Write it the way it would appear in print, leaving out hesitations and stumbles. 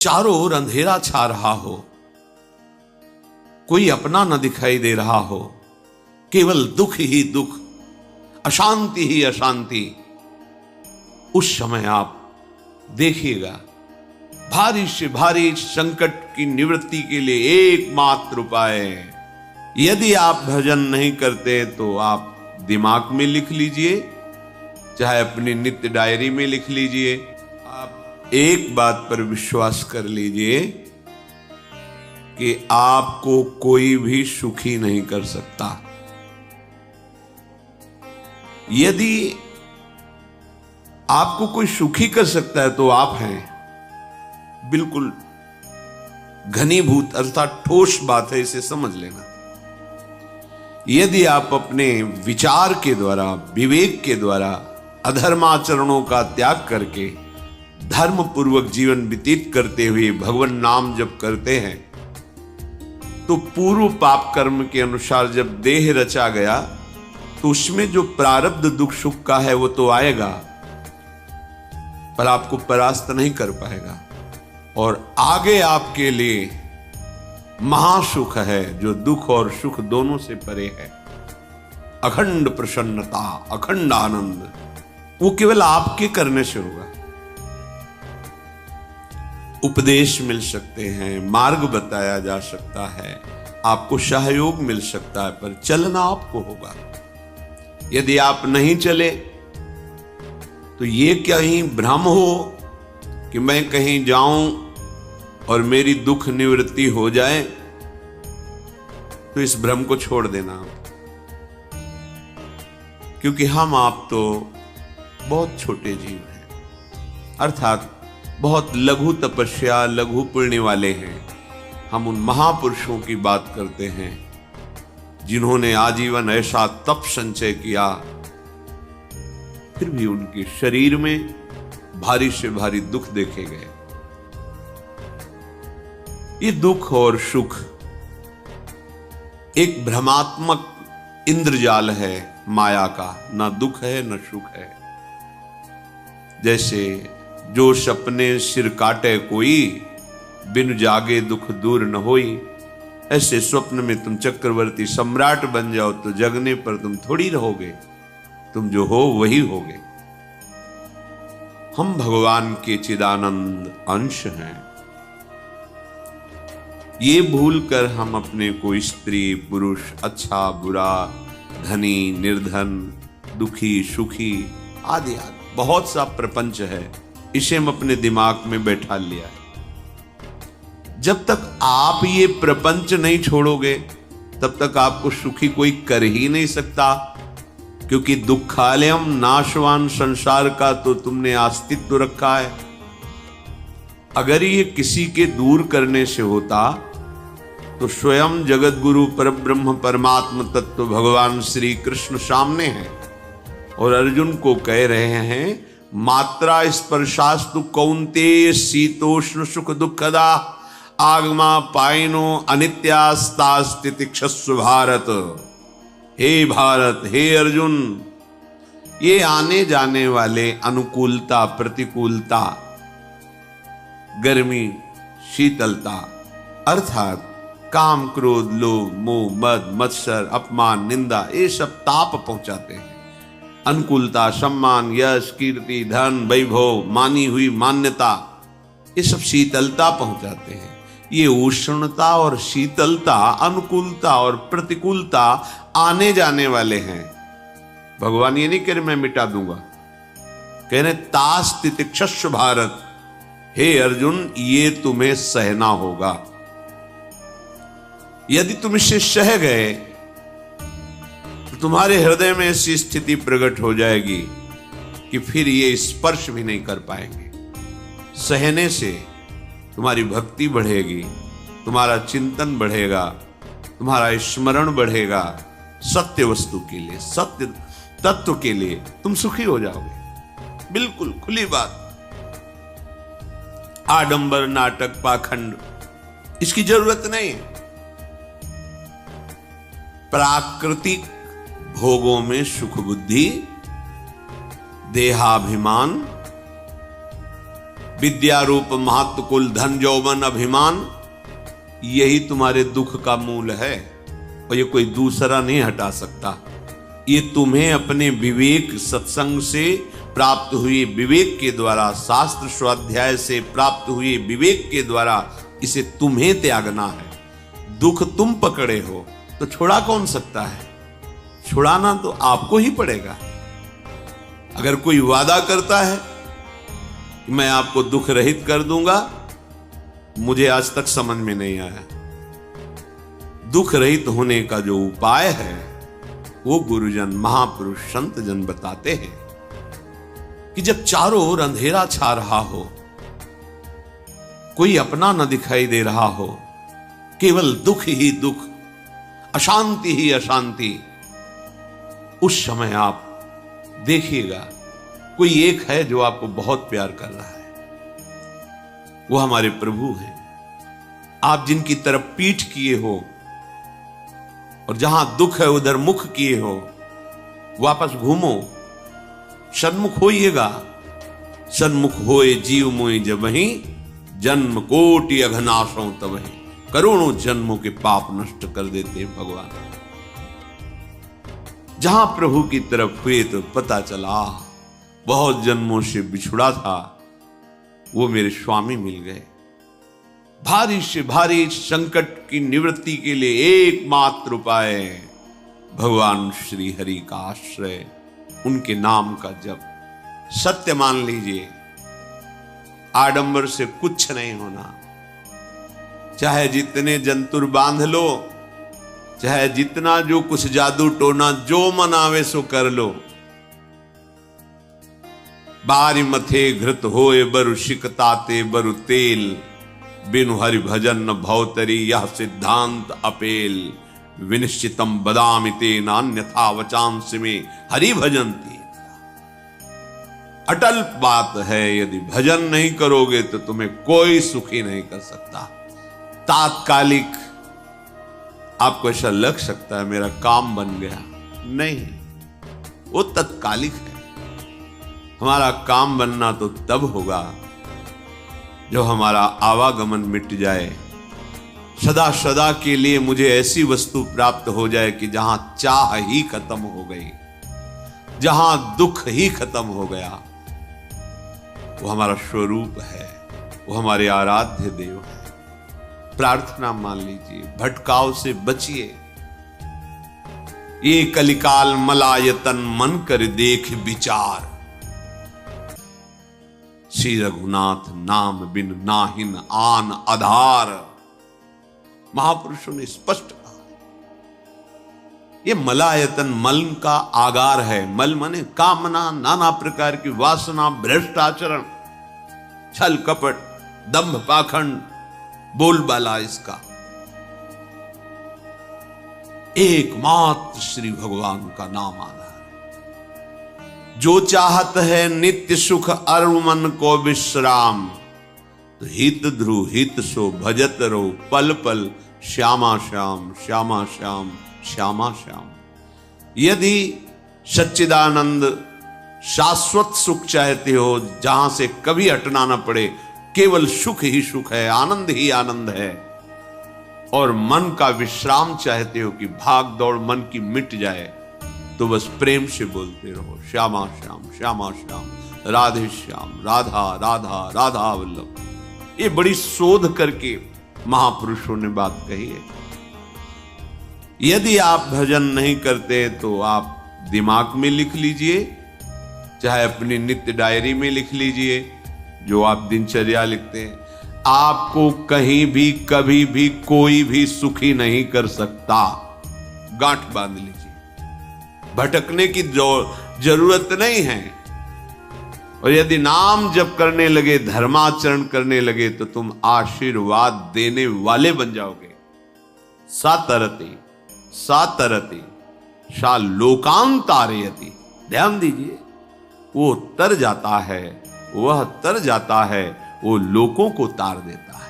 चारों ओर अंधेरा छा रहा हो, कोई अपना न दिखाई दे रहा हो, केवल दुख ही दुख, अशांति ही अशांति, उस समय आप देखिएगा भारी से भारी संकट की निवृत्ति के लिए एकमात्र उपाय है। यदि आप भजन नहीं करते तो आप दिमाग में लिख लीजिए, चाहे अपनी नित्य डायरी में लिख लीजिए। आप एक बात पर विश्वास कर लीजिए कि आपको कोई भी सुखी नहीं कर सकता। यदि आपको कोई सुखी कर सकता है तो आप हैं। बिल्कुल घनीभूत अर्थात ठोस बात है, इसे समझ लेना। यदि आप अपने विचार के द्वारा, विवेक के द्वारा अधर्माचरणों का त्याग करके धर्म पूर्वक जीवन व्यतीत करते हुए भगवान नाम जप करते हैं, तो पूर्व पाप कर्म के अनुसार जब देह रचा गया तो उसमें जो प्रारब्ध दुख सुख का है वो तो आएगा, पर आपको परास्त नहीं कर पाएगा। और आगे आपके लिए महासुख है जो दुख और सुख दोनों से परे है। अखंड प्रसन्नता, अखंड आनंद, वो केवल आपके करने से होगा। उपदेश मिल सकते हैं, मार्ग बताया जा सकता है, आपको सहयोग मिल सकता है, पर चलना आपको होगा। यदि आप नहीं चले तो ये कहीं भ्रम हो कि मैं कहीं जाऊं और मेरी दुख निवृत्ति हो जाए, तो इस भ्रम को छोड़ देना। क्योंकि हम आप तो बहुत छोटे जीव हैं, अर्थात बहुत लघु तपस्या, लघु पुण्य वाले हैं। हम उन महापुरुषों की बात करते हैं जिन्होंने आजीवन ऐसा तप संचय किया, फिर भी उनके शरीर में भारी से भारी दुख देखे गए। ये दुख और सुख एक भ्रमात्मक इंद्रजाल है माया का, ना दुख है न सुख है। जैसे जो सपने सिर काटे कोई, बिन जागे दुख दूर न होई। ऐसे स्वप्न में तुम चक्रवर्ती सम्राट बन जाओ तो जगने पर तुम थोड़ी रहोगे, तुम जो हो वही होगे। हम भगवान के चिदानंद अंश हैं। ये भूलकर हम अपने को स्त्री पुरुष, अच्छा बुरा, धनी निर्धन, दुखी सुखी आदि आदि बहुत सा प्रपंच है, इसे हम अपने दिमाग में बैठा लिया है। जब तक आप ये प्रपंच नहीं छोड़ोगे तब तक आपको सुखी कोई कर ही नहीं सकता, क्योंकि दुखालयम नाशवान संसार का तो तुमने अस्तित्व रखा है। अगर ये किसी के दूर करने से होता तो स्वयं जगत गुरु परब्रह्म परमात्म तत्व भगवान श्री कृष्ण सामने हैं और अर्जुन को कह रहे हैं, मात्रा स्पर्शास्तु कौन्तेय शीतोष्ण सुख दुखदा आगमा पायनो अनित्यास्तास्तितिक्षस्व भारत। हे भारत, हे अर्जुन, ये आने जाने वाले अनुकूलता प्रतिकूलता, गर्मी शीतलता, अर्थात काम क्रोध लोभ मोह मद मत्सर अपमान निंदा, ये सब ताप पहुंचाते हैं। अनुकूलता सम्मान यश कीर्ति धन वैभव मानी हुई मान्यता, ये सब शीतलता पहुंचाते हैं। ये उष्णता और शीतलता, अनुकूलता और प्रतिकूलता आने जाने वाले हैं। भगवान ये नहीं कह रहे मैं मिटा दूंगा, कह रहे तास तितिक्षस्व भारत। हे अर्जुन, ये तुम्हें सहना होगा। यदि तुम इसे सह गए तो तुम्हारे हृदय में ऐसी स्थिति प्रकट हो जाएगी कि फिर ये स्पर्श भी नहीं कर पाएंगे। सहने से तुम्हारी भक्ति बढ़ेगी, तुम्हारा चिंतन बढ़ेगा, तुम्हारा स्मरण बढ़ेगा। सत्य वस्तु के लिए, सत्य तत्व के लिए तुम सुखी हो जाओगे। बिल्कुल खुली बात। आडंबर नाटक पाखंड इसकी जरूरत नहीं है। प्राकृतिक भोगों में सुख बुद्धि, देहाभिमान, विद्या रूप महत्व कुल धन यौवन अभिमान, यही तुम्हारे दुख का मूल है और ये कोई दूसरा नहीं हटा सकता। ये तुम्हें अपने विवेक सत्संग से प्राप्त हुए विवेक के द्वारा, शास्त्र स्वाध्याय से प्राप्त हुए विवेक के द्वारा इसे तुम्हें त्यागना है। दुख तुम पकड़े हो तो छुड़ा कौन सकता है? छुड़ाना तो आपको ही पड़ेगा। अगर कोई वादा करता है कि मैं आपको दुख रहित कर दूंगा, मुझे आज तक समझ में नहीं आया। दुख रहित होने का जो उपाय है वो गुरुजन, महापुरुष, संत जन बताते हैं कि जब चारों ओर अंधेरा छा रहा हो, कोई अपना न दिखाई दे रहा हो, केवल दुख ही दुख, अशांति ही अशांति, उस समय आप देखिएगा कोई एक है जो आपको बहुत प्यार कर रहा है। वो हमारे प्रभु हैं। आप जिनकी तरफ पीठ किए हो और जहां दुख है उधर मुख किए हो, वापस घूमो, सन्मुख होइएगा। सन्मुख होए जीव मोय जबहि, जन्म कोटि अघनाशों तबहि। करोड़ों जन्मों के पाप नष्ट कर देते हैं भगवान। जहां प्रभु की तरफ हुए तो पता चला बहुत जन्मों से बिछुड़ा था, वो मेरे स्वामी मिल गए। भारी से भारी संकट की निवृत्ति के लिए एकमात्र उपाय भगवान श्री हरि का आश्रय, उनके नाम का जप। सत्य मान लीजिए, आडंबर से कुछ नहीं होना। चाहे जितने जंतुर बांध लो, चाहे जितना जो कुछ जादू टोना जो मन आवे सो कर लो। बारी मथे घृत होए बरु शिकताते बरु तेल, बिनु हरि भजन न भवतरी यह सिद्धांत अपेल। विनिश्चितम बदामिते नान्यथा वचांस में हरि भजंती। अटल बात है, यदि भजन नहीं करोगे तो तुम्हें कोई सुखी नहीं कर सकता। तात्कालिक आपको ऐसा लग सकता है मेरा काम बन गया, नहीं, वो तत्कालिक है। हमारा काम बनना तो तब होगा जो हमारा आवागमन मिट जाए, सदा सदा के लिए मुझे ऐसी वस्तु प्राप्त हो जाए कि जहां चाह ही खत्म हो गई, जहां दुख ही खत्म हो गया। वो हमारा स्वरूप है, वो हमारे आराध्य देव है। प्रार्थना मान लीजिए, भटकाव से बचिए। ये कलिकाल मलायतन मन कर देख विचार, श्री रघुनाथ नाम बिन नाहिन आन आधार। महापुरुषों ने स्पष्ट कहा, ये मलायतन मल का आगार है। मल माने कामना, नाना प्रकार की वासना, भ्रष्ट आचरण, छल कपट, दंभ पाखंड, बोलबाला, इसका एकमात्र श्री भगवान का नाम आधार। जो चाहत है नित्य सुख अर मन को विश्राम, तो हित ध्रुव हित सो भजत रो पल पल श्यामा श्याम श्यामा श्याम श्यामा श्याम। यदि सच्चिदानंद शाश्वत सुख चाहते हो, जहां से कभी हटना ना पड़े, केवल सुख ही सुख है, आनंद ही आनंद है, और मन का विश्राम चाहते हो कि भाग दौड़ मन की मिट जाए, तो बस प्रेम से बोलते रहो श्यामा श्याम श्यामा श्याम, राधे श्याम, राधा राधा राधा वल्लभ। ये बड़ी शोध करके महापुरुषों ने बात कही है। यदि आप भजन नहीं करते तो आप दिमाग में लिख लीजिए, चाहे अपनी नित्य डायरी में लिख लीजिए, जो आप दिनचर्या लिखते हैं। आपको कहीं भी कभी भी कोई भी सुखी नहीं कर सकता। गांठ बांध लीजिए, भटकने की जरूरत नहीं है। और यदि नाम जप करने लगे, धर्माचरण करने लगे, तो तुम आशीर्वाद देने वाले बन जाओगे। सातरति सातरति सा लोकांतारयति। ध्यान दीजिए, वो तर जाता है, वह तर जाता है, वो लोकों को तार देता है।